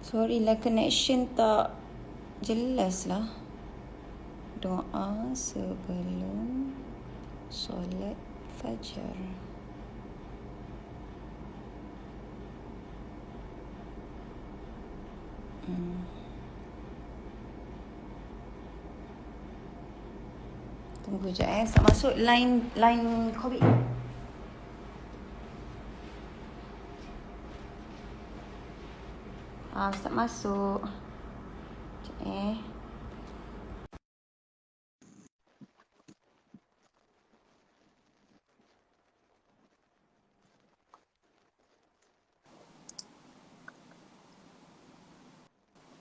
Sorry lah, connection tak jelas lah. Doa sebelum solat fajar. Tunggu je tak masuk line COVID. Tak masuk. Sekejap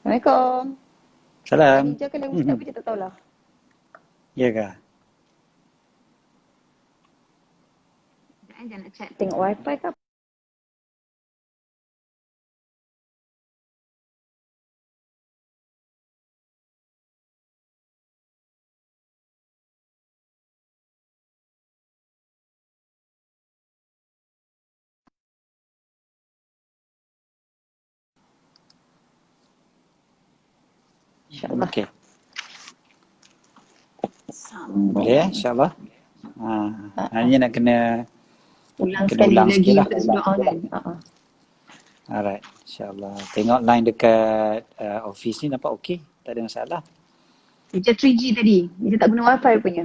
Assalamualaikum. Salam. Khadijah ke lagu Ustaz Puja tak tahulah. Ya kah? Jangan nak chat. Tengok wifi ke apa? InsyaAllah. Okey. Boleh ya, insyaAllah. Hanya nak kena Ulang kena sekali ulang lagi sikit lah. untuk doa kan. Alright, insyaAllah. Tengok line dekat office ni nampak okey. Tak ada masalah. Dia 3G tadi. Dia tak guna wifi punya.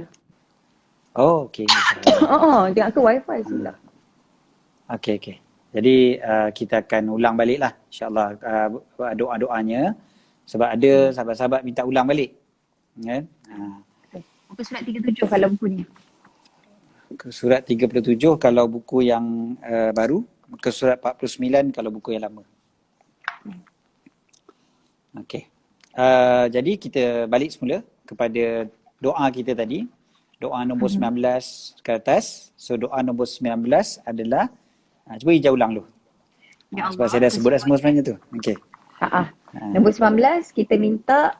Oh, okey. Tengok ke wifi sudah. Okey. Jadi kita akan ulang balik lah. InsyaAllah doa-doanya. Sebab ada sahabat-sahabat minta ulang balik. Kan? Muka surat 37 kalau buku ni. Surat 37 kalau buku yang baru. Muka surat 49 kalau buku yang lama. Okey. Jadi kita balik semula kepada doa kita tadi. Doa nombor 19 ke atas. So doa nombor 19 adalah, cuba Ija ulang dulu. Ya Sebab Allah, saya dah sebut dah semua sebenarnya tu. Okey. Nombor 19, kita minta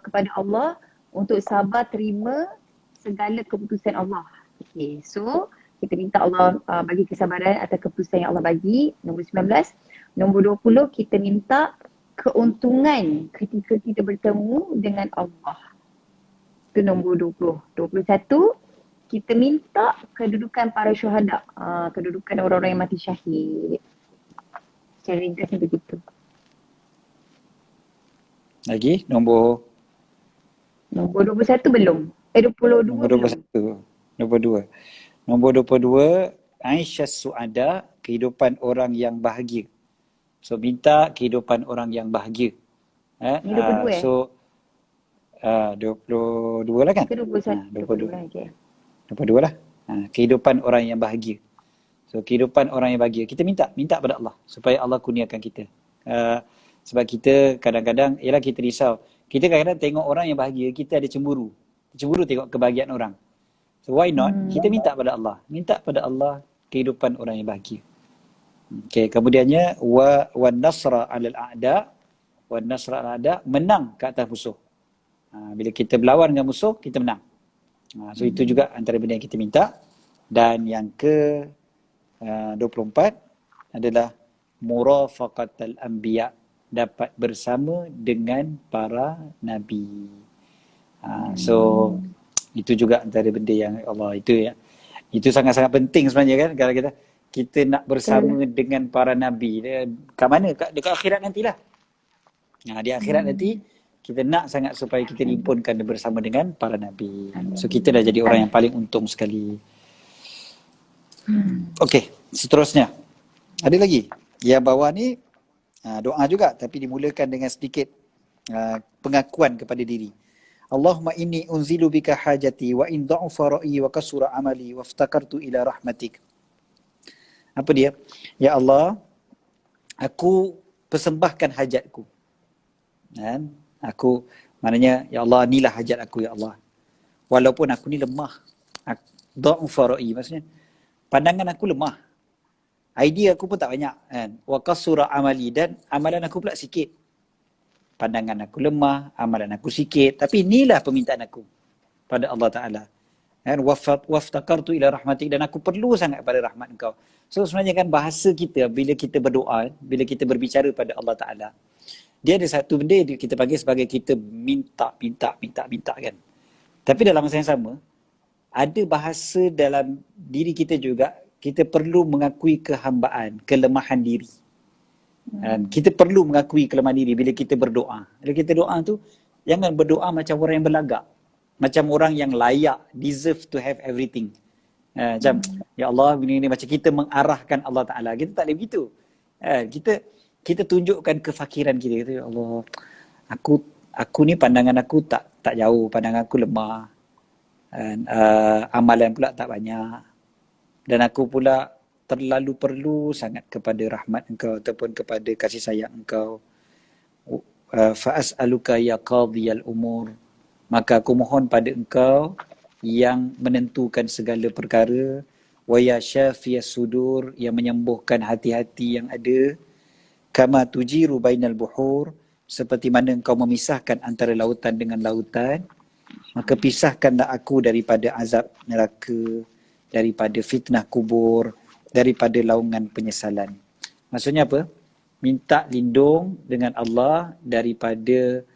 kepada Allah untuk sabar terima segala keputusan Allah. Okay, so kita minta Allah bagi kesabaran atas keputusan yang Allah bagi. Nombor 19. Nombor 20, kita minta keuntungan ketika kita bertemu dengan Allah. Itu nombor 20. 21, kita minta kedudukan para syuhada. Kedudukan orang-orang yang mati syahid. Secara ringkasnya begitu. Lagi nombor 21 belum. 22 nombor belum. 21. Nombor 22, Aisyah Su'ada, kehidupan orang yang bahagia. So minta kehidupan orang yang bahagia. Ni 22 So 22 lah kan? Ke 21? 22. Okay. 22 lah. Kehidupan orang yang bahagia. So kehidupan orang yang bahagia. Kita minta pada Allah supaya Allah kurniakan kita. Sebab kita kadang-kadang, ialah kita risau. Kita kadang-kadang tengok orang yang bahagia, kita ada cemburu. Cemburu tengok kebahagiaan orang. So why not? Kita minta pada Allah. Minta pada Allah kehidupan orang yang bahagia. Okay, kemudiannya wa nasra 'alal a'da, wa nasra 'alal a'da, menang ke atas musuh. Bila kita berlawan dengan musuh, kita menang. So itu juga antara benda yang kita minta. Dan yang ke 24 adalah murafaqatal anbiya, dapat bersama dengan para nabi. So itu juga antara benda yang Allah itu sangat-sangat penting sebenarnya kan, kalau kita nak bersama dengan para nabi. Kat mana? Dekat akhirat nantilah. Di akhirat nanti kita nak sangat supaya kita dihimpunkan bersama dengan para nabi. So kita dah jadi orang yang paling untung sekali. Okey, seterusnya. Ada lagi? Yang bawah ni doa juga, tapi dimulakan dengan sedikit pengakuan kepada diri. Allahumma inni unzilu bika hajati wa in da'ufa ra'i wa kasura amali wa iftakartu ila rahmatik. Apa dia? Ya Allah, aku persembahkan hajatku. Kan? Aku, maknanya, ya Allah, inilah hajat aku, ya Allah. Walaupun aku ni lemah. Da'ufa ra'i, maksudnya pandangan aku lemah. Idea aku pun tak banyak, kan? Wa kasura amali, dan amalan aku pula sikit. Pandangan aku lemah, amalan aku sikit, tapi inilah permintaan aku pada Allah Ta'ala. Kan? Waftakartu ila rahmatik, dan aku perlu sangat pada rahmat engkau. So sebenarnya kan bahasa kita bila kita berdoa, bila kita berbicara pada Allah Ta'ala, Dia ada satu benda yang kita panggil sebagai kita minta kan. Tapi dalam masa yang sama, ada bahasa dalam diri kita juga, kita perlu mengakui kehambaan, kelemahan diri. Kita perlu mengakui kelemahan diri bila kita berdoa. Bila kita doa tu, jangan berdoa macam orang yang berlagak. Macam orang yang layak, deserve to have everything. Macam, ya Allah, ini macam kita mengarahkan Allah Ta'ala. Kita tak boleh begitu. Kita tunjukkan kefakiran kita. Kita, ya Allah, aku ni pandangan aku tak jauh, pandangan aku lemah. Amalan pula tak banyak. Dan aku pula terlalu perlu sangat kepada rahmat Engkau ataupun kepada kasih sayang Engkau. Fa'as'aluka ya qadhiyal umur. Maka aku mohon pada Engkau yang menentukan segala perkara. Wa ya syafiyas sudur, yang menyembuhkan hati-hati yang ada. Kama tujiru bainal buhur, seperti mana Engkau memisahkan antara lautan dengan lautan. Maka pisahkanlah aku daripada azab neraka, daripada fitnah kubur, daripada laungan penyesalan. Maksudnya apa? Minta lindung dengan Allah daripada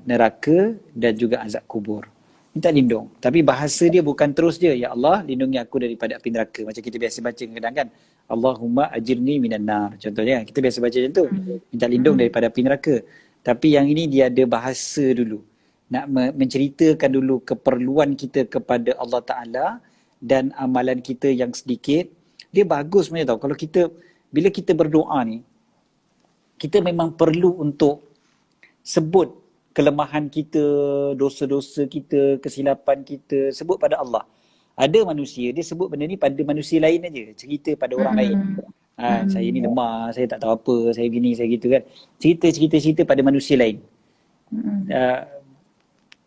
neraka dan juga azab kubur. Minta lindung. Tapi bahasa dia bukan terus dia, ya Allah lindungi aku daripada api neraka. Macam kita biasa baca kadang kan, Allahumma ajirni minan nar. Contohnya kita biasa baca macam tu. Minta lindung daripada api neraka. Tapi yang ini dia ada bahasa dulu. Nak menceritakan dulu keperluan kita kepada Allah Ta'ala dan amalan kita yang sedikit. Dia bagus sebenarnya tau. Kalau kita, bila kita berdoa ni, kita memang perlu untuk sebut kelemahan kita, dosa-dosa kita, kesilapan kita, sebut pada Allah. Ada manusia, dia sebut benda ni pada manusia lain aja, cerita pada orang lain. Saya ni lemah, saya tak tahu apa, saya gini, saya gitu kan. Cerita pada manusia lain.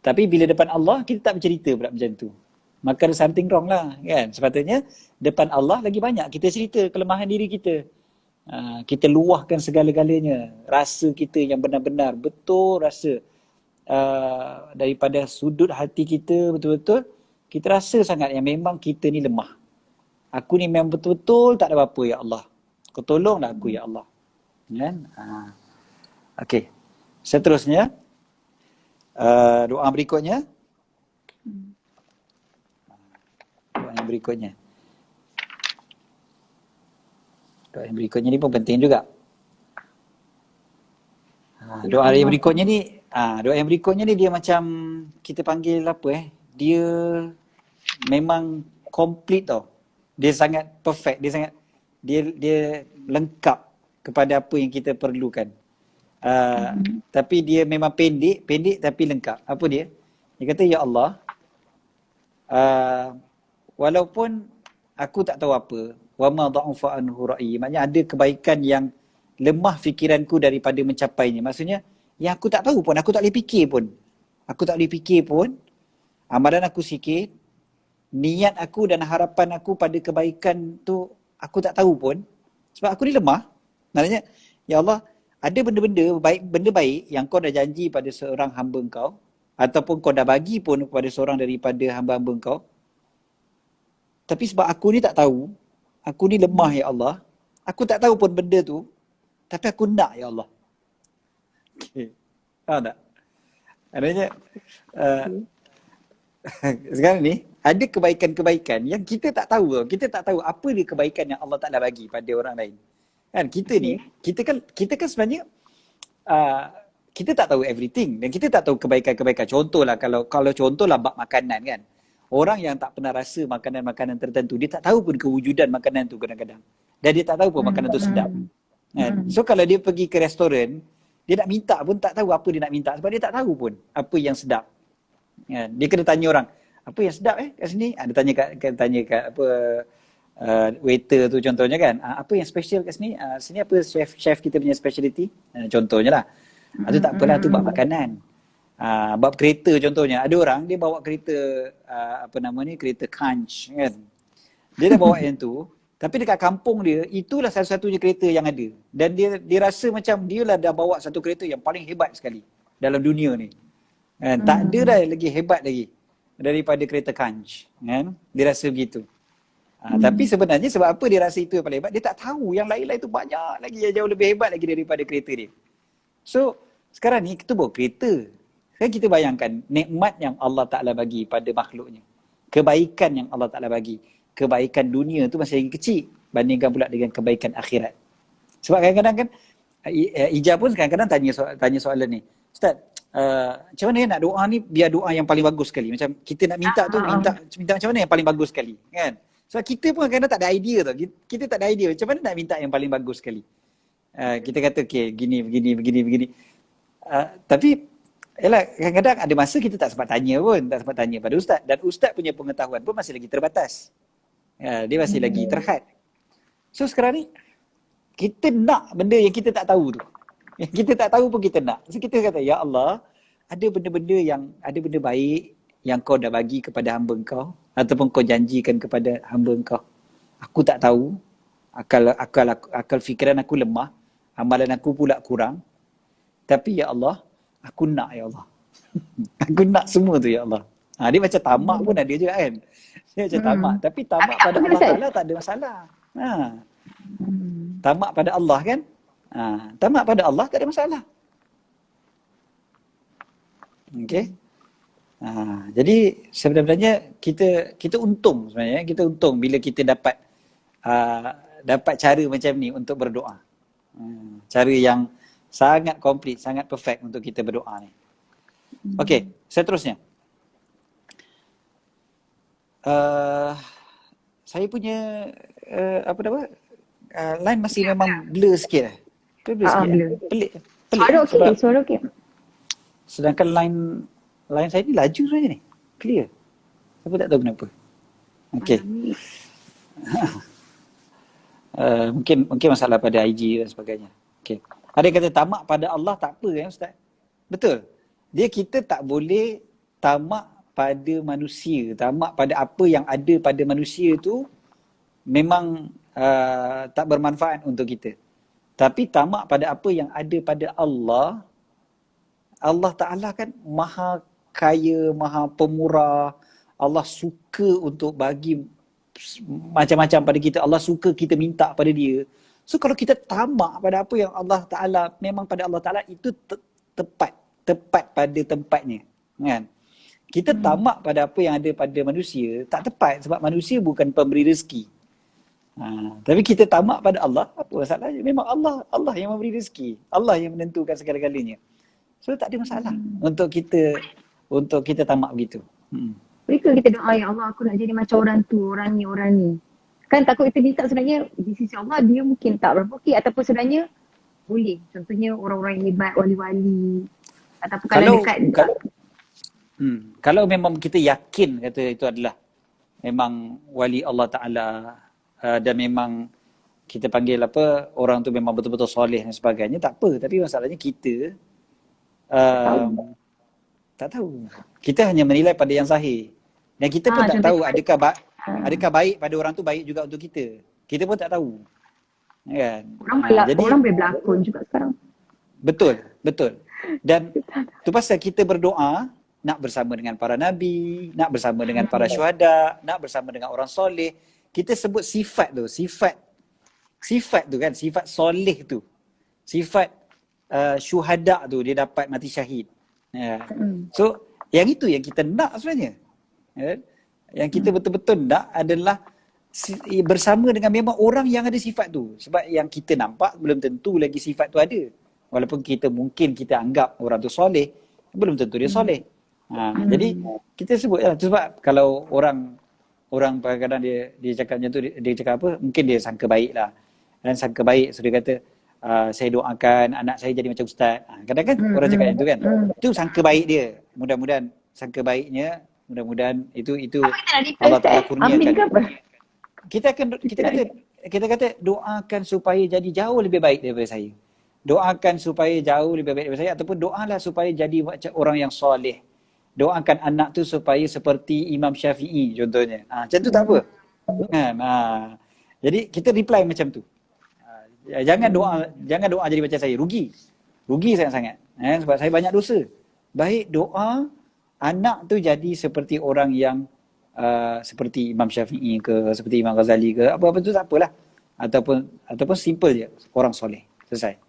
Tapi bila depan Allah, kita tak bercerita pula macam tu. Maka ada something wrong lah kan. Sepatutnya depan Allah lagi banyak kita cerita kelemahan diri kita. Kita luahkan segala-galanya. Rasa kita yang benar-benar betul rasa. Daripada sudut hati kita betul-betul, kita rasa sangat yang memang kita ni lemah. Aku ni memang betul-betul tak ada apa-apa ya Allah. Kau tolonglah aku ya Allah. Kan? Okey. Seterusnya, doa berikutnya. Doa yang berikutnya. Doa yang berikutnya ni pun penting juga. Doa yang berikutnya ni, dia macam kita panggil apa dia memang complete tau. Dia sangat perfect, dia lengkap kepada apa yang kita perlukan. Tapi dia memang pendek tapi lengkap. Apa dia? Dia kata, ya Allah, walaupun aku tak tahu apa, wa ma dha'ufa anhu ra'yi, maknanya ada kebaikan yang lemah fikiranku daripada mencapainya. Maksudnya, yang aku tak tahu pun, aku tak boleh fikir pun. Amalan aku sikit, niat aku dan harapan aku pada kebaikan tu aku tak tahu pun. Sebab aku ni lemah. Maknanya, ya Allah, ada benda baik yang kau dah janji pada seorang hamba kau, ataupun kau dah bagi pun kepada seorang daripada hamba-hamba kau. Tapi sebab aku ni tak tahu, aku ni lemah ya Allah, aku tak tahu pun benda tu, tapi aku nak ya Allah. Okay. Faham tak? Adanya, sekarang ni, ada kebaikan-kebaikan yang kita tak tahu. Kita tak tahu apa dia kebaikan yang Allah Ta'ala bagi pada orang lain. Kan kita ni, kita kan sebenarnya, kita tak tahu everything. Dan kita tak tahu kebaikan-kebaikan. Contohlah, kalau contohlah bab makanan kan. Orang yang tak pernah rasa makanan-makanan tertentu, dia tak tahu pun kewujudan makanan tu kadang-kadang. Dan dia tak tahu pun makanan tu sedap. Kan? So kalau dia pergi ke restoran, dia nak minta pun tak tahu apa dia nak minta. Sebab dia tak tahu pun apa yang sedap. Kan? Dia kena tanya orang, apa yang sedap kat sini? Dia tanya kat apa waiter tu contohnya kan. Apa yang special kat sini? Sini apa chef kita punya speciality? Contohnya lah. Itu tak apalah, tu bab makanan. Bab kereta contohnya, ada orang dia bawa kereta kereta Kanch kan. Dia dah bawa yang tu, tapi dekat kampung dia itulah satu-satunya kereta yang ada. Dan dia rasa macam dia lah dah bawa satu kereta yang paling hebat sekali dalam dunia ni. Kan? Tak ada dah lagi hebat lagi daripada kereta Kanch kan. Dia rasa begitu. Tapi sebenarnya sebab apa dia rasa itu yang paling hebat? Dia tak tahu yang lain-lain tu banyak lagi yang jauh lebih hebat lagi daripada kereta dia. So sekarang ni kita bawa kereta. Kan kita bayangkan nikmat yang Allah Ta'ala bagi pada makhluknya. Kebaikan yang Allah Ta'ala bagi. Kebaikan dunia tu masih lagi kecil bandingkan pula dengan kebaikan akhirat. Sebab kadang-kadang kan Ija pun kadang-kadang tanya soalan ni. Ustaz, macam mana nak doa ni biar doa yang paling bagus sekali. Macam kita nak minta tu minta macam mana yang paling bagus sekali, kan? Sebab kita pun kadang-kadang tak ada idea tau. Kita tak ada idea macam mana nak minta yang paling bagus sekali. Kita kata okey begini. Tapi yalah, kadang-kadang ada masa kita tak sempat tanya pada ustaz, dan ustaz punya pengetahuan pun masih lagi terbatas. Dia masih lagi terhad. So sekarang ni kita nak benda yang kita tak tahu tu. Yang kita tak tahu pun kita nak. So kita kata, ya Allah, ada benda baik yang kau dah bagi kepada hamba kau ataupun kau janjikan kepada hamba kau. Aku tak tahu. Akal fikiran aku lemah, amalan aku pula kurang. Tapi ya Allah, aku nak ya Allah. Aku nak semua tu ya Allah. Dia macam tamak pun ada juga kan. Dia macam tamak. Tapi tamak pada Allah Ta'ala tak ada masalah. Tamak pada Allah kan. Tamak pada Allah tak ada masalah. Okay. Jadi sebenarnya kita untung sebenarnya. Kita untung bila kita dapat cara macam ni untuk berdoa. Cara yang sangat komplit, sangat perfect untuk kita berdoa ni. Okey, seterusnya. Saya punya line masih memang blur sikit. Blur sikit. Pelik. Suara okey. Sedangkan line saya ni laju saja ni. Clear. Saya tak tahu kenapa. Okey. Mungkin masalah pada IG dan sebagainya. Okey. Ada yang kata tamak pada Allah tak apa ya Ustaz? Betul. Kita tak boleh tamak pada manusia. Tamak pada apa yang ada pada manusia tu memang tak bermanfaat untuk kita. Tapi tamak pada apa yang ada pada Allah. Allah Ta'ala kan maha kaya, maha pemurah. Allah suka untuk bagi macam-macam pada kita. Allah suka kita minta pada dia. So kalau kita tamak pada apa yang Allah Ta'ala, memang pada Allah Ta'ala itu tepat pada tempatnya, kan? Kita tamak pada apa yang ada pada manusia, tak tepat sebab manusia bukan pemberi rezeki. Tapi kita tamak pada Allah, apa masalahnya? Memang Allah yang memberi rezeki. Allah yang menentukan segala-galanya. So tak ada masalah untuk kita tamak begitu. Bolehkah kita doa, ya Allah aku nak jadi macam orang tu, orang ni. Kan takut kita minta sebenarnya di sisi Allah dia mungkin tak berapa okey, ataupun sebenarnya boleh. Contohnya orang-orang yang hebat, wali-wali. Ataupun kalau dekat kalau memang kita yakin kata itu adalah memang wali Allah Ta'ala, dan memang kita panggil orang tu memang betul-betul soleh dan sebagainya, tak apa. Tapi masalahnya kita tak tahu. Kita hanya menilai pada yang zahir. Dan kita pun tak tahu adakah baik pada orang tu baik juga untuk kita. Kita pun tak tahu. Kan? Orang boleh berlakon juga sekarang. Betul. Dan tu pasal kita berdoa nak bersama dengan para nabi, nak bersama dengan para syuhada, nak bersama dengan orang soleh. Kita sebut sifat tu, sifat tu kan, sifat soleh tu. Sifat syuhada tu dia dapat mati syahid. So yang itu yang kita nak sebenarnya. Yang kita betul-betul nak adalah bersama dengan memang orang yang ada sifat tu. Sebab yang kita nampak belum tentu lagi sifat tu ada. Walaupun mungkin kita anggap orang tu soleh, belum tentu dia soleh. Jadi kita sebut lah. Sebab kalau orang kadang-kadang dia cakap macam tu, dia cakap apa, mungkin dia sangka baik lah. Dan sangka baik, so dia kata saya doakan anak saya jadi macam ustaz. Kadang-kadang orang cakap macam tu kan. Itu sangka baik dia. Mudah-mudahan sangka baiknya, mudah-mudahan itu Allah Ta'ala kurniakan. Kita kata doakan supaya jadi jauh lebih baik daripada saya. Doakan supaya jauh lebih baik daripada saya, ataupun doalah supaya jadi macam orang yang soleh. Doakan anak tu supaya seperti Imam Syafi'i contohnya. Macam tu tak apa. Jadi kita reply macam tu. Jangan doa jadi macam saya. Rugi sangat-sangat. Sebab saya banyak dosa. Baik doa anak tu jadi seperti orang yang seperti Imam Syafi'i ke, seperti Imam Ghazali ke, apa-apa tu tak apalah. Ataupun simple je, orang soleh. Selesai.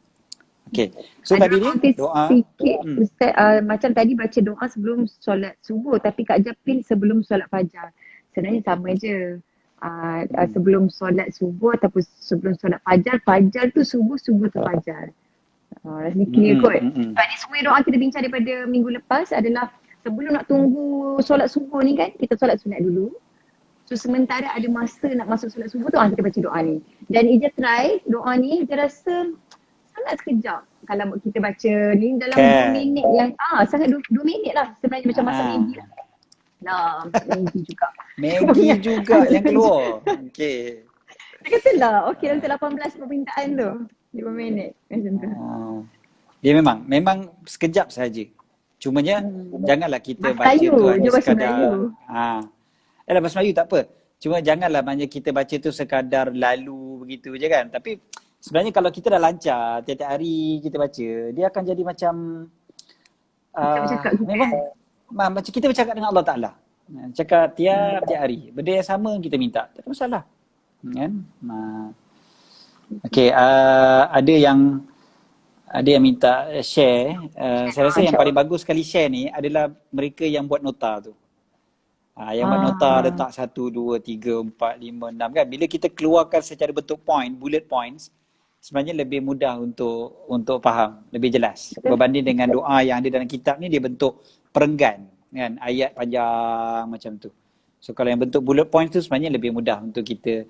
Okay. So Ada tadi ni konflik doa. sikit Ustaz, macam tadi baca doa sebelum solat subuh, tapi Kak Japin sebelum solat fajar. Sebenarnya sama je. Sebelum solat subuh ataupun sebelum solat fajar, fajar tu subuh, subuh tu fajar. Rasanya clear kot. Sebab ni semua doa kita bincang daripada minggu lepas adalah sebelum nak tunggu solat subuh ni kan, kita solat sunat dulu. So sementara ada masa nak masuk solat subuh tu, kita baca doa ni. Dan Ija try doa ni, Ija rasa sangat sekejap kalau kita baca ni dalam 2 minit yang sangat 2 minit lah sebenarnya, macam masak Maggi lah. Maggi juga. Maggi juga yang keluar. Okay. Dia kata lah, okey untuk 18 permintaan tu. 5 minit macam tu. Dia memang sekejap saja. Cumanya janganlah kita Bahasa baca Melayu, tu hanya dia bahasa sekadar. Melayu. Bahasa Melayu tak apa. Cuma janganlah maknanya kita baca tu sekadar lalu begitu je kan. Tapi sebenarnya kalau kita dah lancar tiap-tiap hari kita baca, dia akan jadi macam memang macam kita bercakap dengan Allah Ta'ala. Cakap tiap-tiap hari. Benda yang sama kita minta. Tak ada masalah. Kan? Okay, ada yang minta share. Saya rasa yang paling bagus sekali share ni adalah mereka yang buat nota tu. Yang buat nota letak 1, 2, 3, 4, 5, 6 kan. Bila kita keluarkan secara bentuk point, bullet points, sebenarnya lebih mudah untuk faham, lebih jelas. Berbanding dengan doa yang ada dalam kitab ni, dia bentuk perenggan kan, ayat panjang macam tu. So kalau yang bentuk bullet points tu sebenarnya lebih mudah untuk kita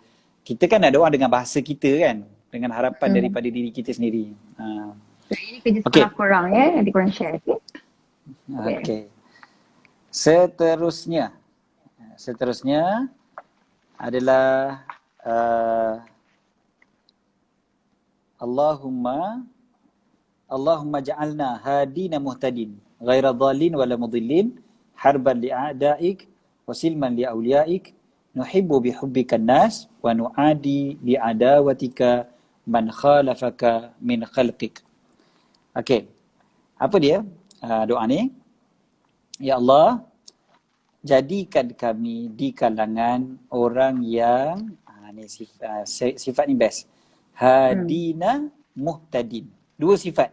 kan nak doa dengan bahasa kita kan, dengan harapan daripada diri kita sendiri. So ini kerja sekolah korang ya, nanti korang share. Okay. Seterusnya adalah Allahumma ja'alna hadina muhtadin ghaira dhalin wala mudillin harban li'a'daik wa silman li'awliyaik nuhibbu bihubbikan nas wa nu'adi li'adawatika man khalafaka min khalqik. Okey. Apa dia doa ni? Ya Allah, jadikan kami di kalangan orang yang ni sifat ni best. Hadina muhtadin. 2 sifat.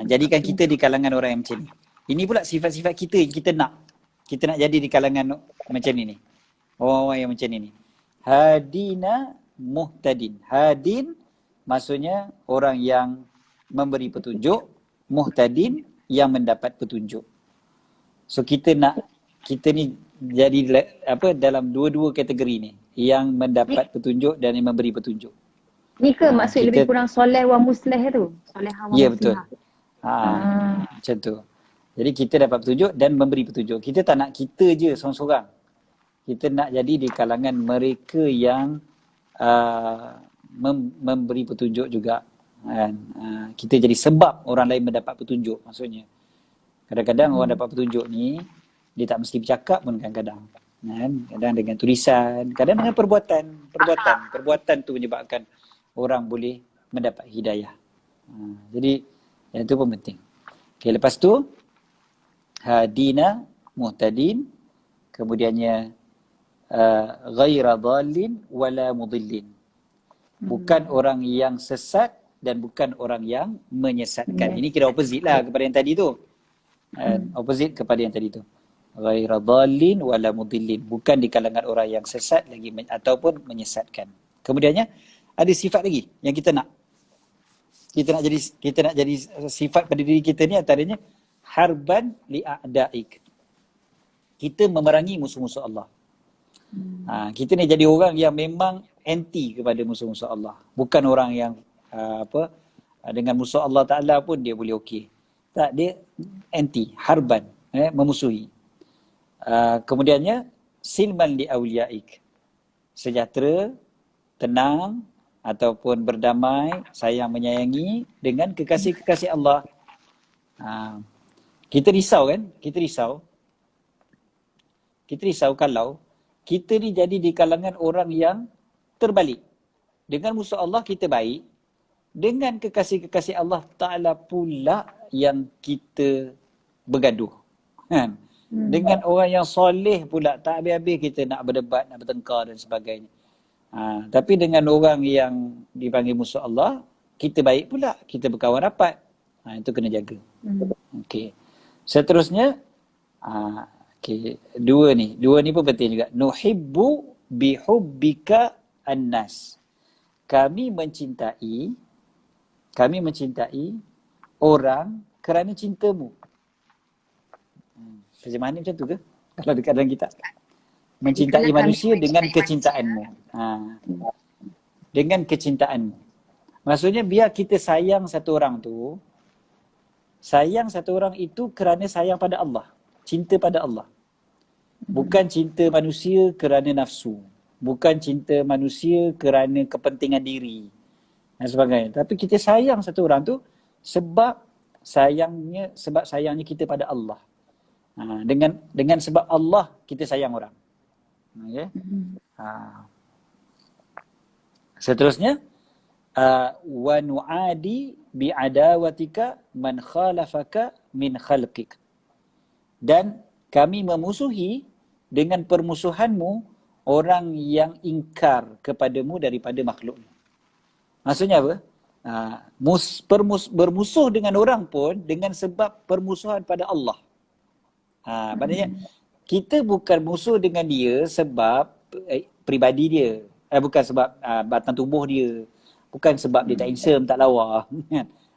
Jadikan kita di kalangan orang yang macam ni. Ini pula sifat-sifat kita yang kita nak. Kita nak jadi di kalangan macam ni. Orang-orang yang macam ni. Hadina muhtadin. Hadin maksudnya orang yang memberi petunjuk. Muhtadin yang mendapat petunjuk. So kita ni jadi dalam dua-dua kategori ni. Yang mendapat petunjuk dan yang memberi petunjuk. Ni ke maksud lebih kurang soleh wa musleh tu? Solehah wa muslimah. Ya betul. Macam tu. Jadi kita dapat petunjuk dan memberi petunjuk. Kita tak nak kita je seorang-seorang. Kita nak jadi di kalangan mereka yang memberi petunjuk juga. Kita jadi sebab orang lain mendapat petunjuk maksudnya. Kadang-kadang orang dapat petunjuk ni, dia tak mesti bercakap pun kadang-kadang. Kadang dengan tulisan, kadang dengan perbuatan. Perbuatan tu menyebabkan orang boleh mendapat hidayah. Jadi yang tu pun penting. Okay, lepas tu hadina muhtadin, kemudiannya ghaira dhalin wala mudillin. Bukan orang yang sesat dan bukan orang yang menyesatkan. Ini kira opposite lah kepada yang tadi tu. Opposite kepada yang tadi tu. Ghaira dhalin wala mudillin. Bukan di kalangan orang yang sesat lagi ataupun menyesatkan. Kemudiannya ada sifat lagi yang kita nak. Kita nak jadi sifat pada diri kita ni antaranya harban li'a'daik. Kita memerangi musuh-musuh Allah. Kita ni jadi orang yang memang anti kepada musuh-musuh Allah. Bukan orang yang dengan musuh Allah Ta'ala pun dia boleh okey. Tak, dia anti, harban, memusuhi. Kemudiannya silman li'awliyaik. Sejahtera, tenang, ataupun berdamai, sayang menyayangi dengan kekasih-kekasih Allah. Kita risau kan? Kita risau kalau kita ni jadi di kalangan orang yang terbalik. Dengan musuh Allah kita baik, dengan kekasih-kekasih Allah Ta'ala pula yang kita bergaduh. Kan? Dengan orang yang soleh pula tak habis-habis kita nak berdebat, nak bertengkar dan sebagainya. Tapi dengan orang yang dipanggil musuh Allah, kita baik pula, kita berkawan rapat. Itu kena jaga. Okey. Seterusnya, dua ni pun penting juga. Nuhibbu bihubbika annas. Kami mencintai orang kerana cintamu. Terjemahan ni macam tu ke? Kalau dekat dalam kitab. Mencintai manusia dengan kecintaanmu. Dengan kecintaanmu. Maksudnya biar kita sayang satu orang tu, sayang satu orang itu kerana sayang pada Allah. Cinta pada Allah. Bukan cinta manusia kerana nafsu. Bukan cinta manusia kerana kepentingan diri dan sebagainya. Tapi kita sayang satu orang tu sebab sayangnya kita pada Allah. Dengan sebab Allah kita sayang orang. Okay? Seterusnya, wa nu'adi bi'adawatika man khalafaka min khalqik. Dan kami memusuhi dengan permusuhanmu orang yang ingkar kepadamu daripada makhluk. Maksudnya apa? Bermusuh dengan orang pun dengan sebab permusuhan pada Allah. Maknanya kita bukan musuh dengan dia sebab pribadi dia. Bukan sebab batang tubuh dia. Bukan sebab dia tak handsome, tak lawa.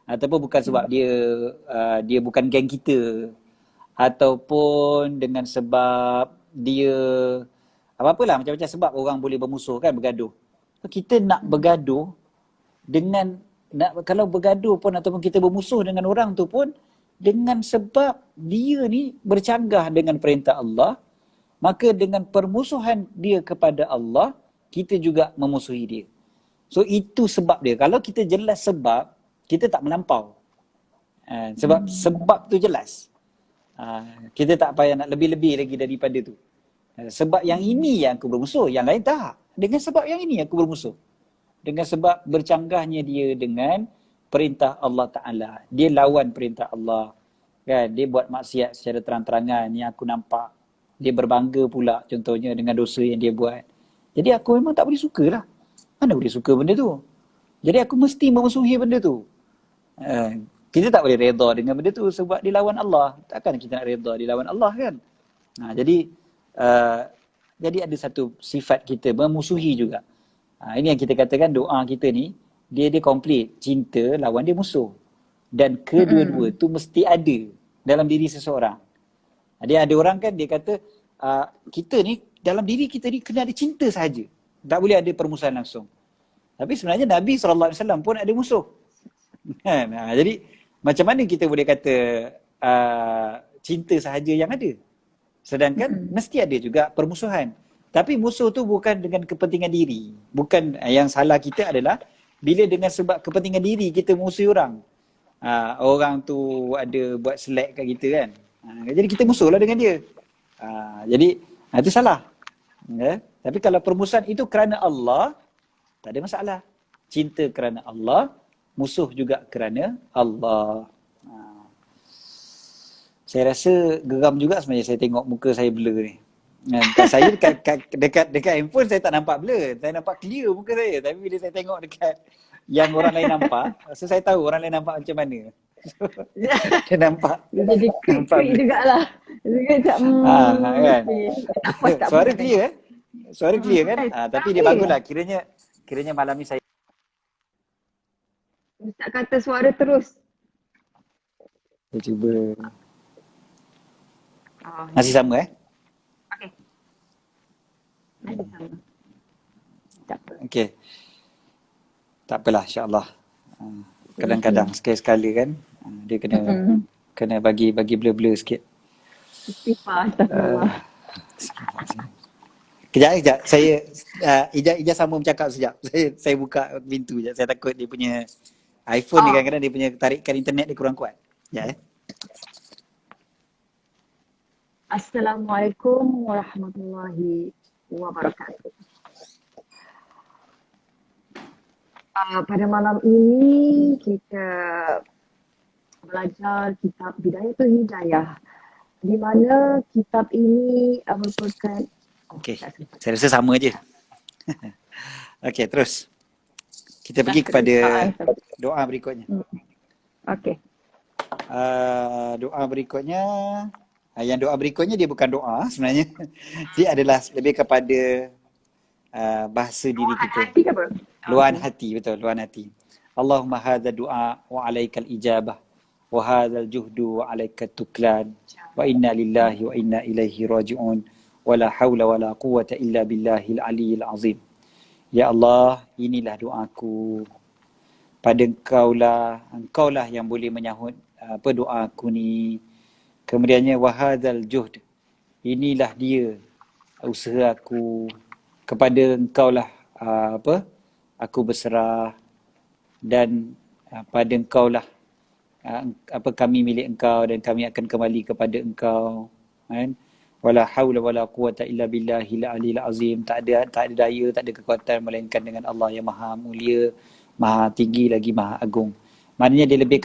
Ataupun bukan sebab dia bukan geng kita. Ataupun dengan sebab dia apa-apalah, macam-macam sebab orang boleh bermusuh kan, bergaduh. Kita nak bergaduh kalau bergaduh pun ataupun kita bermusuh dengan orang tu pun dengan sebab dia ni bercanggah dengan perintah Allah, maka dengan permusuhan dia kepada Allah, kita juga memusuhi dia. So itu sebab dia. Kalau kita jelas sebab, kita tak melampau. Sebab tu jelas. Kita tak payah nak lebih-lebih lagi daripada tu. Sebab yang ini yang aku bermusuh, yang lain tak. Dengan sebab yang ini aku bermusuh. Dengan sebab bercanggahnya dia dengan perintah Allah Ta'ala. Dia lawan perintah Allah. Kan? Dia buat maksiat secara terang-terangan yang aku nampak. Dia berbangga pula contohnya dengan dosa yang dia buat. Jadi aku memang tak boleh suka lah. Mana boleh suka benda tu? Jadi aku mesti memusuhi benda tu. Kita tak boleh reda dengan benda tu sebab dia lawan Allah. Takkan kita nak reda dia lawan Allah kan? Jadi ada satu sifat kita memusuhi juga. Ini yang kita katakan doa kita ni, dia komplit. Cinta lawan dia musuh. Dan kedua-dua tu mesti ada dalam diri seseorang. Dia ada orang kan, dia kata kita ni, dalam diri kita ni kena ada cinta sahaja. Tak boleh ada permusuhan langsung. Tapi sebenarnya Nabi SAW pun ada musuh. Jadi macam mana kita boleh kata cinta sahaja yang ada? Sedangkan mesti ada juga permusuhan. Tapi musuh tu bukan dengan kepentingan diri. Bukan, yang salah kita adalah bila dengan sebab kepentingan diri kita musuhi orang. Orang tu ada buat selek kat kita kan. Jadi kita musuhlah dengan dia. Jadi itu salah. Tapi kalau permusuhan itu kerana Allah, tak ada masalah. Cinta kerana Allah, musuh juga kerana Allah. Saya rasa geram juga sebenarnya saya tengok muka saya blur ni. Saya dekat handphone saya tak nampak blur. Saya nampak clear muka saya. Tapi bila saya tengok dekat yang orang lain nampak, so saya tahu orang lain nampak macam mana. Dia nampak. Jadi krik jugalah. Dia kan? Suara clear Suara clear kan? Tapi dia baguslah. Kiranya malam ni saya Ustaz kata suara terus. Saya cuba. Masih sama Okey. Masih sama. Tak apa. Okey. Tak apalah, insya-Allah. Kadang-kadang sekali-sekala kan dia kena bagi blur-blur sikit. Istighfar, astagfirullah. Kejap. Saya Ija sambung bercakap sekejap. Saya buka pintu sekejap. Saya takut dia punya iPhone ni kadang-kadang dia punya tarikan internet dia kurang kuat. Sekejap Assalamualaikum warahmatullahi wabarakatuh. Pada malam ini kita belajar kitab Bidayatul Hidayah, di mana kitab ini merupakan Okey, saya rasa sama je. Okey, terus. Kita pergi kepada Ustaz. doa berikutnya. Okey. Doa berikutnya, yang doa berikutnya dia bukan doa sebenarnya. Dia adalah lebih kepada bahasa diri kita. Hati ke apa? Luahan hati, betul, luahan hati. Allahumma hadha du'a wa alaikal ijabah wa hadzal juhdu wa alaikat tuklan wa inna lillahi wa inna ilaihi raji'un wa la hawla wa la quwwata illa billahil aliyyil azim. Ya Allah, inilah doaku. Pada engkaulah yang boleh menyahut doa aku ni. Kemudiannya wahadzal juhd, inilah dia usaha aku. Kepada engkaulah aku berserah, dan pada engkaulah kami milik engkau dan kami akan kembali kepada engkau, kan? Wala haula wala quwwata illa billahil aliyil azim. Tak ada daya, tak ada kekuatan melainkan dengan Allah yang maha mulia, maha tinggi lagi maha agung. Maknanya dia lebih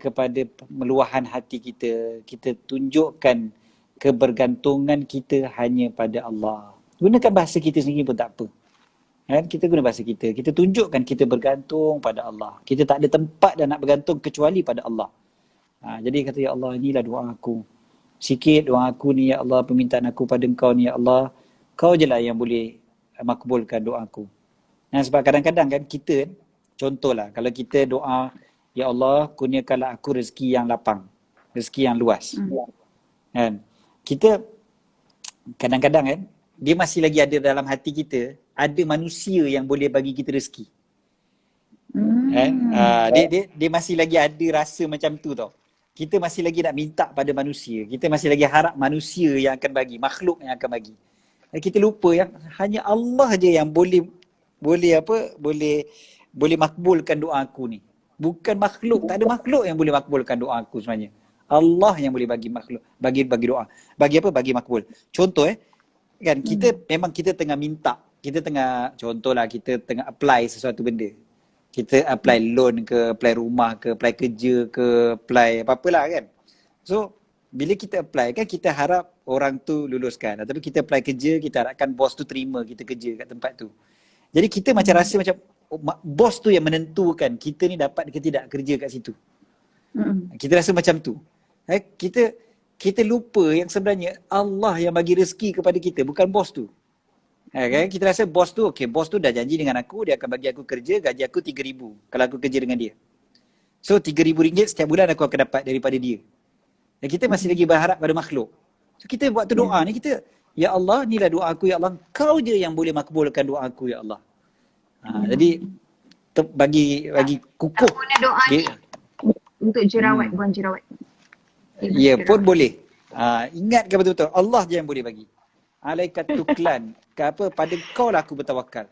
kepada meluahan hati kita. Kita tunjukkan kebergantungan kita hanya pada Allah. Gunakan bahasa kita sendiri pun tak apa. Kan? Kita guna bahasa kita. Kita tunjukkan kita bergantung pada Allah. Kita tak ada tempat dah nak bergantung kecuali pada Allah. Jadi kata, ya Allah, inilah doa aku. Sikit doa aku ni, ya Allah, permintaan aku pada engkau ni, ya Allah. Kau je lah yang boleh makbulkan doa aku. Sebab kadang-kadang kan kita, contohlah, kalau kita doa, ya Allah, kurniakanlah aku rezeki yang lapang, rezeki yang luas. Kan? Kita kadang-kadang kan, dia masih lagi ada dalam hati kita, ada manusia yang boleh bagi kita rezeki. Kan? Dia masih lagi ada rasa macam tu tau. Kita masih lagi nak minta pada manusia. Kita masih lagi harap manusia yang akan bagi, makhluk yang akan bagi. Kita lupa yang hanya Allah je yang boleh makbulkan doa aku ni. Bukan makhluk, tak ada makhluk yang boleh makbulkan doa aku sebenarnya. Allah yang boleh bagi makhluk, bagi doa. Bagi apa? Bagi makbul. Contoh kan memang kita tengah minta, kita tengah, contohlah kita tengah apply sesuatu benda. Kita apply loan ke, apply rumah ke, apply kerja ke, apply apa-apalah kan. So, bila kita apply kan kita harap orang tu luluskan. Ataupun kita apply kerja, kita harapkan bos tu terima kita kerja kat tempat tu. Jadi kita macam rasa macam bos tu yang menentukan kita ni dapat ke tidak kerja kat situ. Kita rasa macam tu. Kita lupa yang sebenarnya Allah yang bagi rezeki kepada kita, bukan bos tu. Kan? Kita rasa bos tu, okey, bos tu dah janji dengan aku, dia akan bagi aku kerja, gaji aku 3,000 kalau aku kerja dengan dia. So RM3,000 setiap bulan aku akan dapat daripada dia. Dan kita masih lagi berharap pada makhluk. So kita buat tu doa ni, kita, ya Allah, inilah doa aku, ya Allah, kau je yang boleh makbulkan doa aku, ya Allah. Jadi bagi kukuh. Tak guna doa ni untuk jerawat, buang jerawat. Ya, pun boleh. Ingatkan betul-betul, Allah je yang boleh bagi. Alaikat tuklan, pada kau lah aku bertawakal.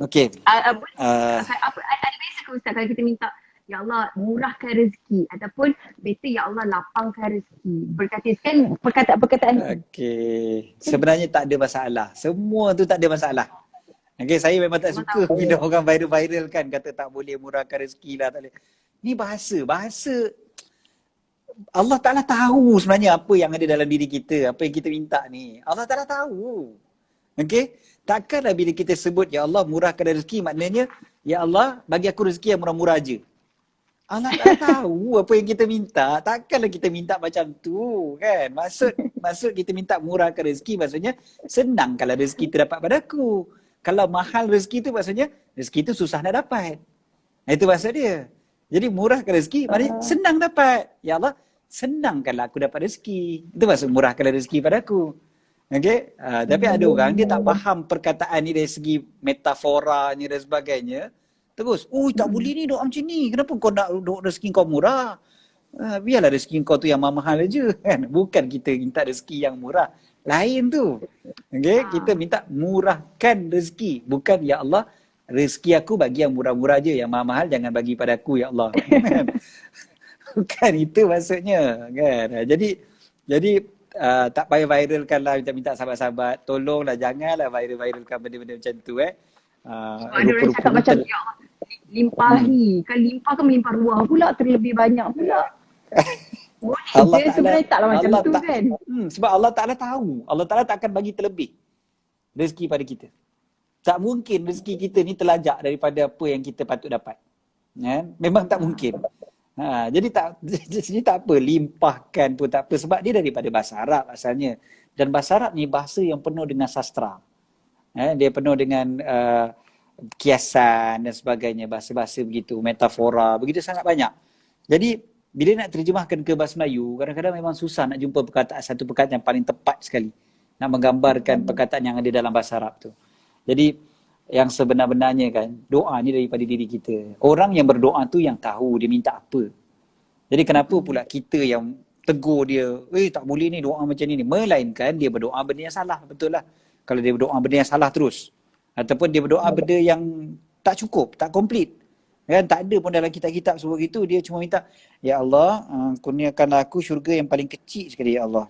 Okey. Ada biasa ke Ustaz kalau kita minta, ya Allah murahkan rezeki, ataupun better ya Allah lapangkan rezeki. Berkatakan perkataan-perkataan. Okey. Sebenarnya tak ada masalah. Semua tu tak ada masalah. Okey, saya memang tak suka bila orang viral kan kata tak boleh murahkan rezeki lah, tak boleh. Ni bahasa Allah Ta'ala tahu sebenarnya apa yang ada dalam diri kita, apa yang kita minta ni. Allah Ta'ala tahu. Okey? Takkanlah bila kita sebut, ya Allah murahkan rezeki, maknanya, ya Allah bagi aku rezeki yang murah-murah je. Allah Ta'ala tahu apa yang kita minta. Takkanlah kita minta macam tu, kan? Maksud kita minta murahkan rezeki, maksudnya senang kalau rezeki tu dapat padaku. Kalau mahal rezeki tu, maksudnya rezeki tu susah nak dapat. Itu maksud dia. Jadi murahkan rezeki, maknanya senang dapat. Ya Allah, senangkanlah aku dapat rezeki. Itu maksud murahkan rezeki padaku. Okey? Tapi ada orang, dia tak faham perkataan ni dari segi metaforanya dan sebagainya. Terus, tak boleh ni doa macam ni. Kenapa kau nak rezeki kau murah? Biarlah rezeki kau tu yang mahal je. Kan? Bukan kita minta rezeki yang murah. Lain tu. Okey? Kita minta murahkan rezeki. Bukan, ya Allah, rezeki aku bagi yang murah-murah je, yang mahal-mahal jangan bagi padaku, ya Allah. Bukan itu maksudnya, kan? Jadi tak payah viralkan lah, minta sahabat-sahabat, tolonglah janganlah viralkan benda-benda macam tu. Ada orang cakap macam, ya Allah, limpahi. Kan limpah kan melimpah ruah pula, terlebih banyak pula. Allah sebenarnya taklah macam tu kan. Sebab Allah Ta'ala tahu. Allah Ta'ala tak akan bagi terlebih. rezeki pada kita. Tak mungkin rezeki kita ni terlajak daripada apa yang kita patut dapat. Memang tak mungkin. Jadi tak apa, limpahkan pun tak apa, sebab dia daripada bahasa Arab asalnya. Dan bahasa Arab ni bahasa yang penuh dengan sastra. Dia penuh dengan kiasan dan sebagainya, bahasa-bahasa begitu, metafora, begitu sangat banyak. Jadi bila nak terjemahkan ke bahasa Melayu, kadang-kadang memang susah nak jumpa satu perkataan yang paling tepat sekali nak menggambarkan perkataan yang ada dalam bahasa Arab tu. Jadi yang sebenar-benarnya kan, doa ni daripada diri kita. Orang yang berdoa tu yang tahu dia minta apa. Jadi kenapa pula kita yang tegur dia, tak boleh ni doa macam ni. Melainkan dia berdoa benda yang salah, betul lah. Kalau dia berdoa benda yang salah terus. Ataupun dia berdoa benda yang tak cukup, tak komplit. Kan tak ada pun dalam kitab-kitab sebut gitu, dia cuma minta, ya Allah, kurniakanlah aku syurga yang paling kecil sekali ya Allah.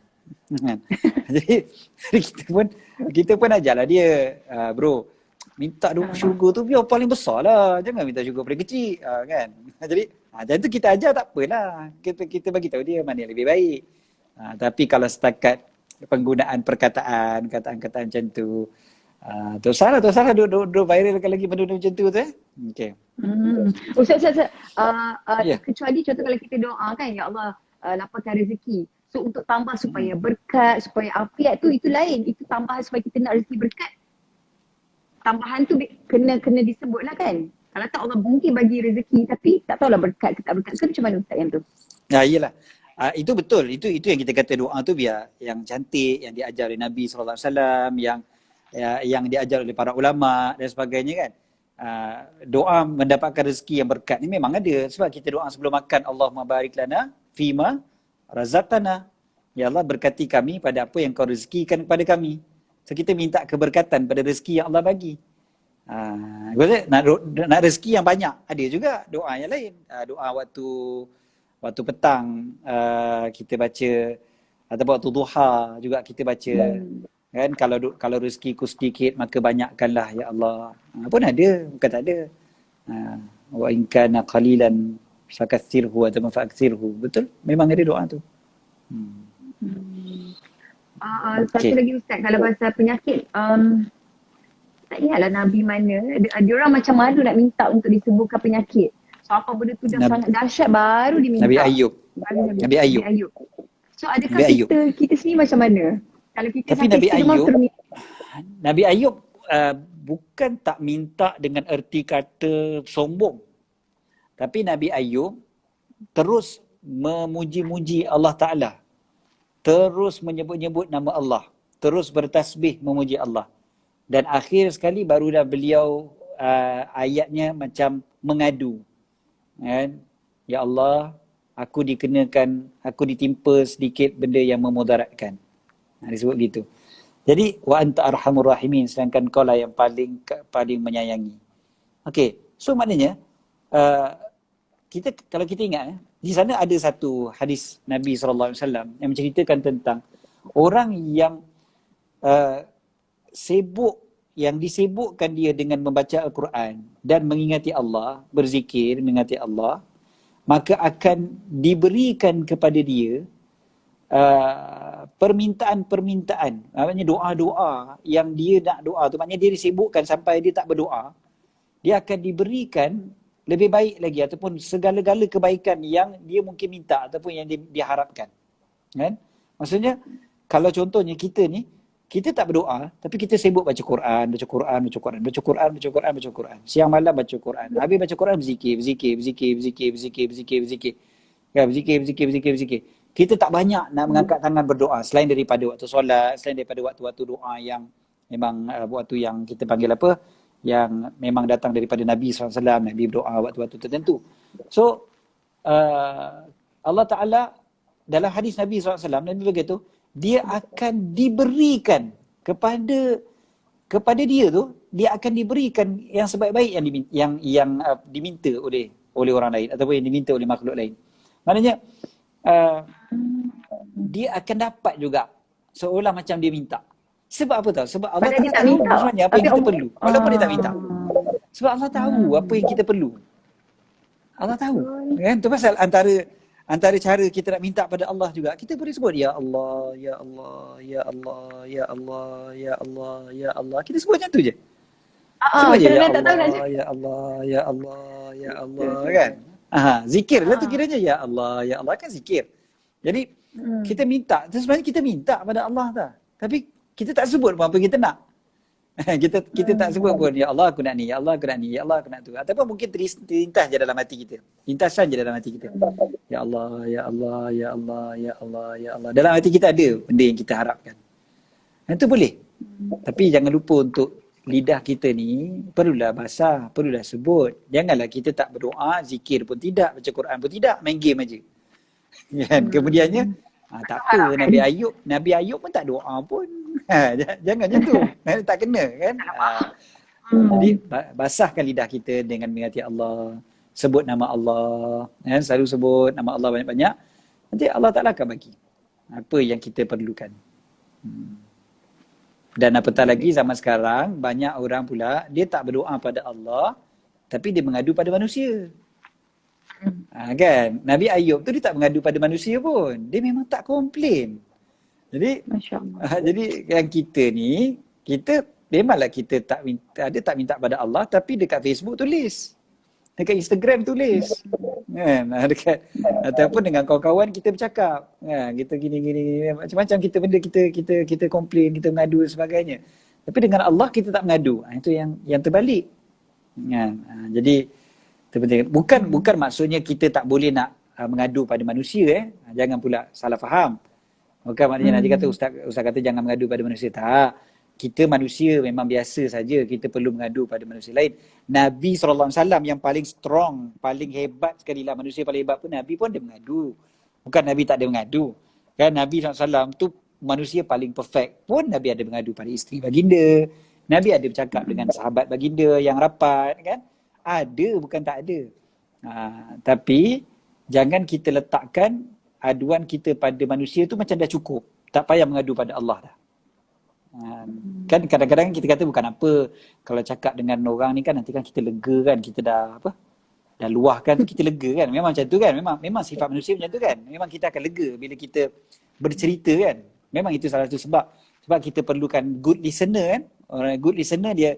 Jadi kita pun ajarlah dia, bro, minta syurga tu biar paling besar lah, jangan minta syurga paling kecil, kan. Jadi tu kita ajar tak apalah, kita bagi tahu dia mana yang lebih baik. Tapi kalau setakat penggunaan kata-kata macam tu, tu salah duk viralkan lagi benda macam tu tu. Okey. Ustaz, kecuali contoh kalau kita doa kan, ya Allah lapangkan rezeki. So untuk tambah supaya berkat, supaya afiat tu, itu lain. Itu tambahan supaya kita nak rezeki berkat. Tambahan tu kena disebut lah kan. Kalau tak Allah mungkin bagi rezeki tapi tak tahulah berkat ke tak berkat ke, macam mana Ustaz yang tu? Ya iyalah. Itu betul. Itu yang kita kata doa tu biar yang cantik, yang diajar oleh Nabi SAW, yang diajar oleh para ulama dan sebagainya kan. Doa mendapatkan rezeki yang berkat ni memang ada. Sebab kita doa sebelum makan, Allahumma barik lana fima razaqtana. Ya Allah, berkati kami pada apa yang kau rezekikan kepada kami. So kita minta keberkatan pada rezeki yang Allah bagi. Nak rezeki yang banyak. Ada juga doa yang lain. Doa waktu petang kita baca, ataupun waktu duha juga kita baca. Kan kalau rezekiku sedikit maka banyakkanlah ya Allah. Pun ada, bukan tak ada. Wa in kana qalilan fakaththirhu atau fa'akthirhu. Betul? Memang ada doa tu. Satu lagi Ustaz, kalau pasal penyakit, tak ingatlah Nabi mana, dia orang macam malu nak minta untuk disembuhkan penyakit. So apa benda tu dah sangat dahsyat baru diminta. Nabi Ayub. Nabi Ayub. So adakah kita sendiri macam mana? Kalau kita tapi Nabi Ayub bukan tak minta dengan erti kata sombong. Tapi Nabi Ayub terus memuji-muji Allah Ta'ala. Terus menyebut-nyebut nama Allah. Terus bertasbih memuji Allah. Dan akhir sekali barulah beliau ayatnya macam mengadu. Kan? Ya Allah, aku ditimpa sedikit benda yang memudaratkan. Disebut gitu. Jadi, wa anta arhamur rahimin, sedangkan kau lah yang paling menyayangi. Okey, so maknanya, kalau kita ingat, di sana ada satu hadis Nabi SAW yang menceritakan tentang orang yang disibukkan dia dengan membaca Al-Quran dan mengingati Allah, berzikir, mengingati Allah, maka akan diberikan kepada dia permintaan-permintaan, maknanya doa-doa yang dia nak doa tu, maknanya dia disibukkan sampai dia tak berdoa, dia akan diberikan lebih baik lagi ataupun segala-gala kebaikan yang dia mungkin minta ataupun yang dia harapkan. Kan? Maksudnya kalau contohnya kita ni, kita tak berdoa tapi kita sibuk baca Quran. Siang malam baca Quran. Habis baca Quran berzikir. Ya, berzikir. Kita tak banyak nak mengangkat tangan berdoa selain daripada waktu solat, selain daripada waktu-waktu doa yang memang waktu yang kita panggil apa, yang memang datang daripada Nabi SAW. Nabi berdoa waktu-waktu tertentu. So Allah Ta'ala dalam hadis Nabi SAW, Nabi berkata dia akan diberikan kepada dia tu, dia akan diberikan yang sebaik-baik yang diminta oleh orang lain ataupun yang diminta oleh makhluk lain. Maknanya dia akan dapat juga seolah macam dia minta. Sebab apa tahu? Sebab Allah Ta'ala tahu sebenarnya apa yang kita perlu. Walaupun dia tak minta. Sebab Allah tahu apa yang kita perlu. Allah tahu. Kan? Itu pasal antara antara cara kita nak minta pada Allah juga, kita boleh sebut ya Allah, ya Allah, ya Allah, ya Allah, ya Allah, ya Allah. Kita sebut macam tu je. Sebut je ya Kadang-kadang tak tahu nak Allah, ya Allah, ya Allah, ya Allah kan. Zikir lah tu kiranya ya Allah kan zikir. Jadi kita minta, sebenarnya kita minta pada Allah tak. Tapi kita tak sebut pun apa kita nak. kita tak sebut pun ya Allah aku nak ni, ya Allah aku nak ni, ya Allah aku nak tu. Ataupun mungkin terlintas je dalam hati kita. Lintasan je dalam hati kita. Ya Allah, ya Allah, ya Allah, ya Allah, ya Allah. Dalam hati kita ada benda yang kita harapkan. Itu boleh. Tapi jangan lupa untuk lidah kita ni perlulah basah, perlulah sebut. Janganlah kita tak berdoa, zikir pun tidak, baca Quran pun tidak, main game aja. Kan? Kemudiannya tak apa, Nabi Ayub pun tak doa pun. Jangan macam tu. Tak kena kan. Jadi basahkan lidah kita dengan mengingati Allah, sebut nama Allah, kan? Selalu sebut nama Allah banyak-banyak. Nanti Allah Ta'ala akan bagi apa yang kita perlukan. Dan apatah lagi zaman sekarang, banyak orang pula, dia tak berdoa pada Allah, tapi dia mengadu pada manusia. Kan? Nabi Ayub tu dia tak mengadu pada manusia pun. Dia memang tak komplain. Jadi, jadi yang kita ni, kita memanglah kita tak minta pada Allah, tapi dekat Facebook tulis. Dekat Instagram tulis. Kan? Dekat, ataupun dengan kawan-kawan kita bercakap. Kita gini-gini, macam-macam kita benda kita komplain, kita mengadu dan sebagainya. Tapi dengan Allah kita tak mengadu. Itu yang terbalik. Jadi terpenting. Bukan maksudnya kita tak boleh nak mengadu pada manusia. Jangan pula salah faham. Bukan maknanya nanti kata Ustaz kata jangan mengadu pada manusia. Tak. Kita manusia memang biasa saja. Kita perlu mengadu pada manusia lain. Nabi SAW yang paling strong, paling hebat sekali lah. Manusia paling hebat pun Nabi pun dia mengadu. Bukan Nabi tak ada mengadu. Kan Nabi SAW tu manusia paling perfect pun Nabi ada mengadu pada isteri baginda. Nabi ada bercakap dengan sahabat baginda yang rapat kan. Ada, bukan tak ada. Tapi jangan kita letakkan aduan kita pada manusia tu macam dah cukup. Tak payah mengadu pada Allah dah. Kan kadang-kadang kita kata bukan apa, kalau cakap dengan orang ni kan nanti kan kita lega kan, kita dah luahkan tu kita lega kan. Memang macam tu kan, memang sifat manusia macam tu kan. Memang kita akan lega bila kita bercerita kan. Memang itu salah satu sebab kita perlukan good listener kan. Orang good listener dia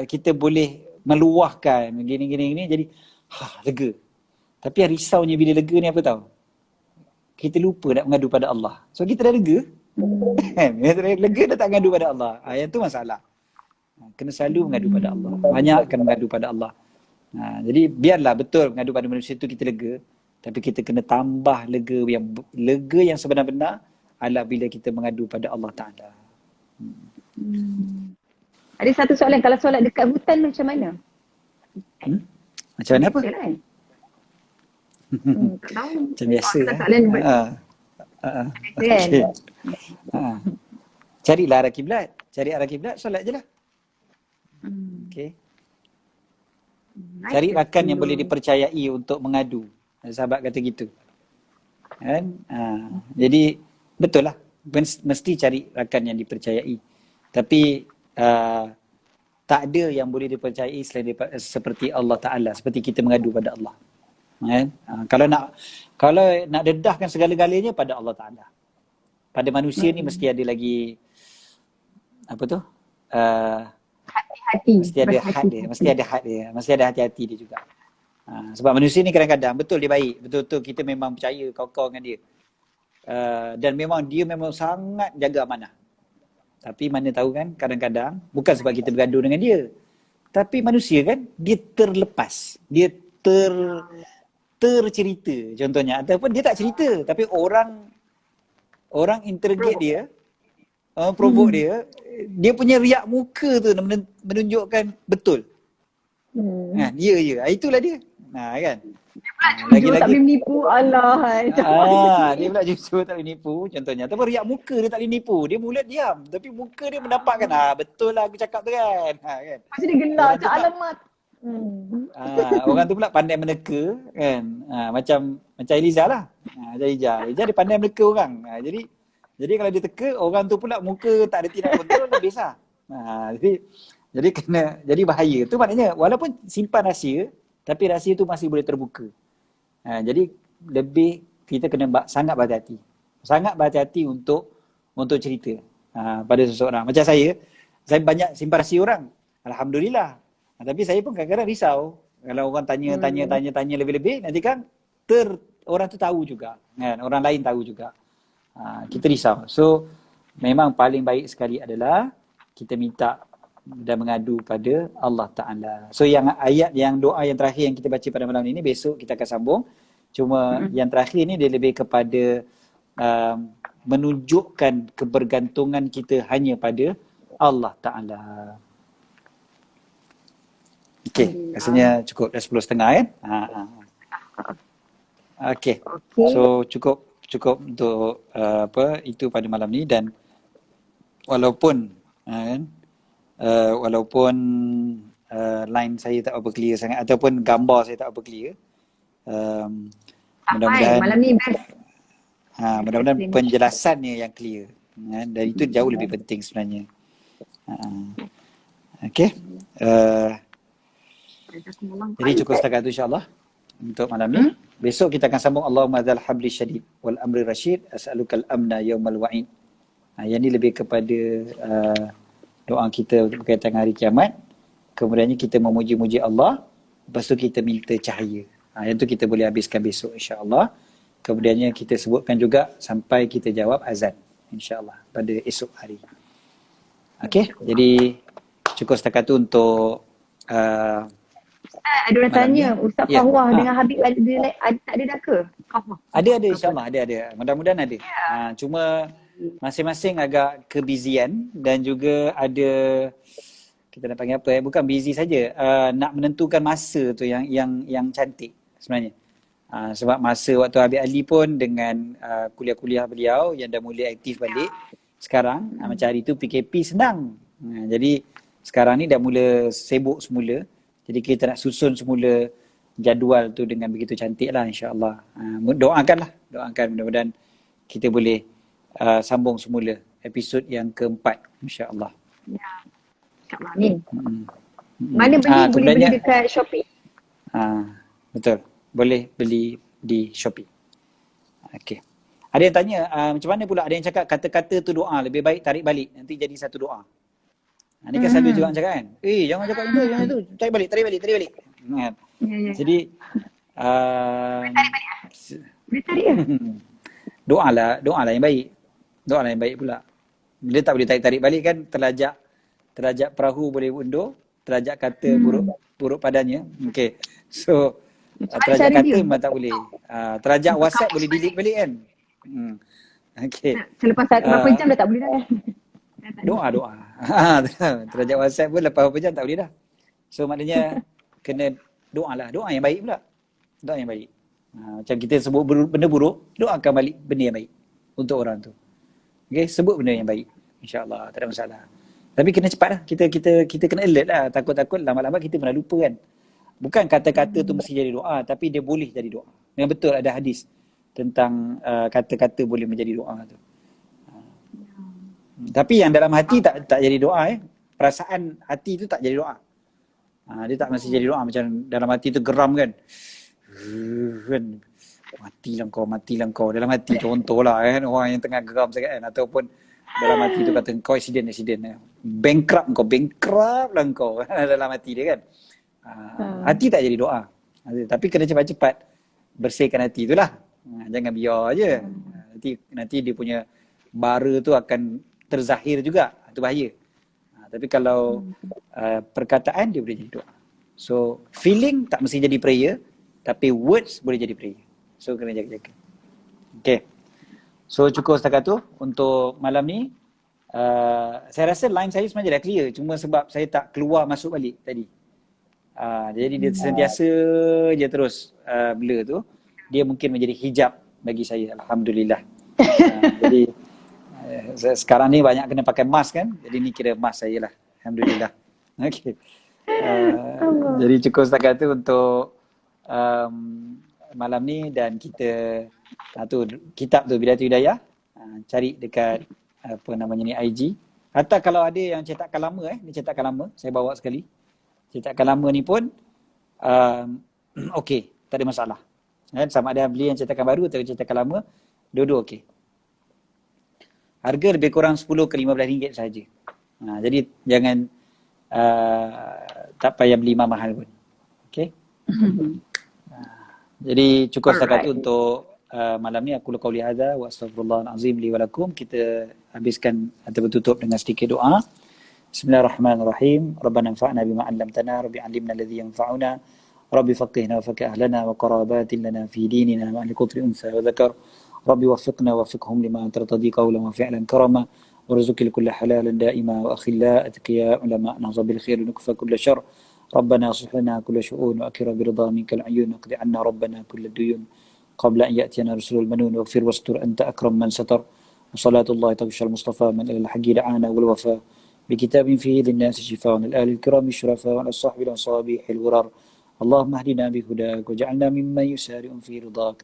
kita boleh meluahkan gini jadi lega. Tapi yang risaunya bila lega ni apa tahu? Kita lupa nak mengadu pada Allah. So kita dah lega. Lega dah tak mengadu pada Allah. Yang tu masalah. Kena selalu mengadu pada Allah. Banyakkan mengadu pada Allah. Jadi biarlah betul mengadu pada manusia tu kita lega. Tapi kita kena tambah lega yang sebenar-benar adalah bila kita mengadu pada Allah Ta'ala. Ada satu soalan, kalau solat dekat hutan macam mana? Macam mana apa? Tak tahu. Macam biasa. Okay. Carilah arah kiblat. Cari arah kiblat, solat je lah. Okay. Cari rakan yang boleh dipercayai untuk mengadu. Sahabat kata gitu. Kan? Jadi betul lah. Mesti cari rakan yang dipercayai. Tapi tak ada yang boleh dipercayai selain seperti Allah Ta'ala. Seperti kita mengadu pada Allah. Kalau nak dedahkan segala-galanya pada Allah Ta'ala. Pada manusia ni mesti ada lagi apa tu? Hati-hati. Mesti ada hati-hati dia juga. Sebab manusia ni kadang-kadang betul dia baik, betul-betul kita memang percaya kawan-kawan dengan dia. Dan memang dia memang sangat jaga amanah. Tapi mana tahu kan kadang-kadang bukan sebab kita bergaduh dengan dia. Tapi manusia kan dia terlepas. Dia tercerita contohnya, ataupun dia tak cerita tapi orang interrogate dia, provoke dia punya riak muka tu menunjukkan betul. Ya itulah dia. Kan Dia pula jujur tak boleh menipu. Dia pula jujur tak boleh menipu contohnya, ataupun riak muka dia tak boleh menipu. Dia mulut diam tapi muka dia menampakkan betul lah aku cakap tu kan. Kan macam dia gelar macam alamat. Orang tu pula pandai meneka kan. Macam Eliza lah. Eliza dia pandai meneka orang. Jadi kalau dia teka, orang tu pula muka tak ada tindak kontrol, habis lah. Jadi kena, jadi bahaya. Tu maknanya walaupun simpan rahsia, tapi rahsia tu masih boleh terbuka. Jadi lebih kita kena sangat berhati-hati. Sangat berhati-hati untuk cerita pada seseorang. Macam saya banyak simpan rahsia orang. Alhamdulillah. Tapi saya pun kadang-kadang risau. Kalau orang tanya lebih-lebih, nanti kan orang tu tahu juga. Kan? Orang lain tahu juga. Kita risau. So, memang paling baik sekali adalah kita minta dan mengadu pada Allah Ta'ala. So yang doa yang terakhir yang kita baca pada malam ini, besok kita akan sambung. Cuma yang terakhir ni dia lebih kepada menunjukkan kebergantungan kita hanya pada Allah Ta'ala. Okey, rasanya cukup dah 10.30 kan? Okey. So cukup untuk itu pada malam ni. Dan walaupun line saya tak apa clear sangat ataupun gambar saya tak apa clear, mudah-mudahan malam ni best. Mudah-mudahan penjelasannya yang clear, dan itu jauh lebih penting sebenarnya. Okey. Jadi cukup setakat itu insya-Allah untuk malam ni. Besok kita akan sambung Allahumma dzal habli syadid wal amri rasyid as'alukal amna yaumal wa'id. Yang ni lebih kepada doa kita berkaitan dengan hari kiamat. Kemudiannya kita memuji-muji Allah. Lepas tu kita minta cahaya. Yang tu kita boleh habiskan besok insya-Allah. Kemudiannya kita sebutkan juga sampai kita jawab azan insya-Allah pada esok hari. Okey, jadi cukup setakat tu untuk ada orang tanya, Ustaz Fahwah dengan Habib tak ada dah ke? Ada insya-Allah, ada. Mudah-mudahan ada. Cuma masing-masing agak kebizian dan juga ada, kita nak panggil apa, bukan busy saja, nak menentukan masa tu yang cantik sebenarnya. Sebab masa waktu Habib Ali pun dengan kuliah-kuliah beliau yang dah mula aktif balik sekarang, macam hari tu PKP senang. Jadi sekarang ni dah mula sibuk semula. Jadi kita nak susun semula jadual tu dengan begitu cantik lah insya-Allah. Doakan mudah-mudahan kita boleh sambung semula episod yang keempat insya-Allah. Ya. InsyaAllah. Amin. Mana boleh beli dekat Shopee? Betul. Boleh beli di Shopee. Okey. Ada yang tanya, macam mana pula ada yang cakap kata-kata tu doa, lebih baik tarik balik nanti jadi satu doa. Ni kan selalu juga cakap kan, jangan cakap itu, jangan itu, tarik balik. Kan? Jadi boleh tarik ke? doa lah yang baik. Doa lah yang baik pula. Dia tak boleh tarik balik kan, terajak perahu boleh undur, terajak kata buruk padanya. Okey. So terajak kata memang tak boleh. Terajak WhatsApp boleh delete balik kan. Okey. Selepas berapa jam dah tak boleh dah. Doa. Terajak WhatsApp pun lepas berapa jam tak boleh dah. So maknanya kena doa yang baik pula. Doa yang baik. Macam kita sebut benda buruk, doakan balik benda yang baik untuk orang tu. Okey, sebut benda yang baik. InsyaAllah tak ada masalah. Tapi kena cepat lah. Kita kena alert lah. Takut-takut lama-lama kita pernah lupa kan. Bukan kata-kata tu mesti jadi doa, tapi dia boleh jadi doa. Yang betul ada hadis tentang kata-kata boleh menjadi doa tu. Tapi yang dalam hati tak jadi doa. Perasaan hati tu tak jadi doa. Dia tak mesti jadi doa. Macam dalam hati tu geram kan. Matilah kau. Dalam hati contohlah kan. Orang yang tengah geram sangat kan. Ataupun dalam hati tu kata kau accident. Bankrupt lah kau. Dalam hati dia kan. Hati tak jadi doa. Tapi kena cepat-cepat bersihkan hati tu lah. Jangan biar je. Nanti dia punya bara tu akan terzahir juga. Itu bahaya. Tapi kalau perkataan dia boleh jadi doa. So feeling tak mesti jadi prayer, tapi words boleh jadi prayer. So kena jaga-jaga. Okay. So cukup setakat tu untuk malam ni. Saya rasa line saya sebenarnya dah clear. Cuma sebab saya tak keluar masuk balik tadi. Jadi dia sentiasa je terus blur tu. Dia mungkin menjadi hijab bagi saya. Alhamdulillah. Jadi sekarang ni banyak kena pakai mask kan. Jadi ni kira mask saya lah. Alhamdulillah. Okay. Jadi cukup setakat tu untuk malam ni. Dan kita tu kitab tu Bidayatul Hidayah, cari dekat apa namanya ni, IG. Atau kalau ada yang cetakan lama ni cetakan lama, saya bawa sekali. Cetakan lama ni pun okey, tak ada masalah. Kan sama ada beli yang cetakan baru atau cetakan lama, dua-dua okey. Harga lebih kurang 10 ke 15 ringgit saja. Jadi jangan tak payah beli mahal pun. Okey. Jadi cukup setakat itu untuk malam ni. Aku qauli hadza wa astaghfirullahal azim li wa lakum. Kita habiskan atau tutup dengan sedikit doa. Bismillahirrahmanirrahim. Rabbana anfa'na bima 'allamtana, rabbi 'allimna alladhi yanfa'una, rabbi faqihna wa faqih ahlana wa qarabatin lana fi dinina wa ahli qutri unsa wa dzakar. Rabbi waffiqna wa waffiqhum lima tartadi qawlan wa fi'lan karama. وارزق كل حلال دائما وأخلاء أتقياء علماء نهض بالخير ونكفى كل شر. ربنا اصلح لنا كل شؤون وأكرم برضا منك العيون واقض عنا ربنا كل الديون قبل أن يأتينا رسول المنون واغفر واستر أنت أكرم من ستر. وصلاة الله تغشى المصطفى من إلى الحق دعانا والوفاء بكتاب فيه للناس شفاء الآل الكرام الشرفاء وعلى الصحب والأصابيح الغرار. اللهم اهدنا بهداك وجعلنا ممن يسارع في رضاك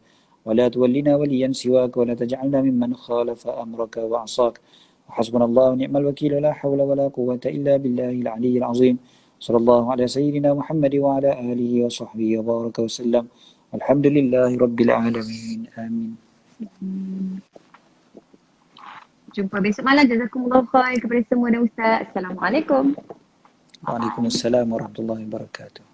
ولا تولنا وليا سواك ولا تجعلنا ممن خالف أمرك وعصاك. وحسبنا الله ونعم الوكيل ولا حول ولا قوة إلا بالله العلي العظيم. صلى الله على سيدنا محمد وعلى آله وصحبه وبارك وسلم. الحمد لله رب العالمين. آمين. Jumpa besok malam. Jazakumullah khair kepada semua dan Ustaz. Assalamualaikum. Waalaikumsalam warahmatullahi wabarakatuh.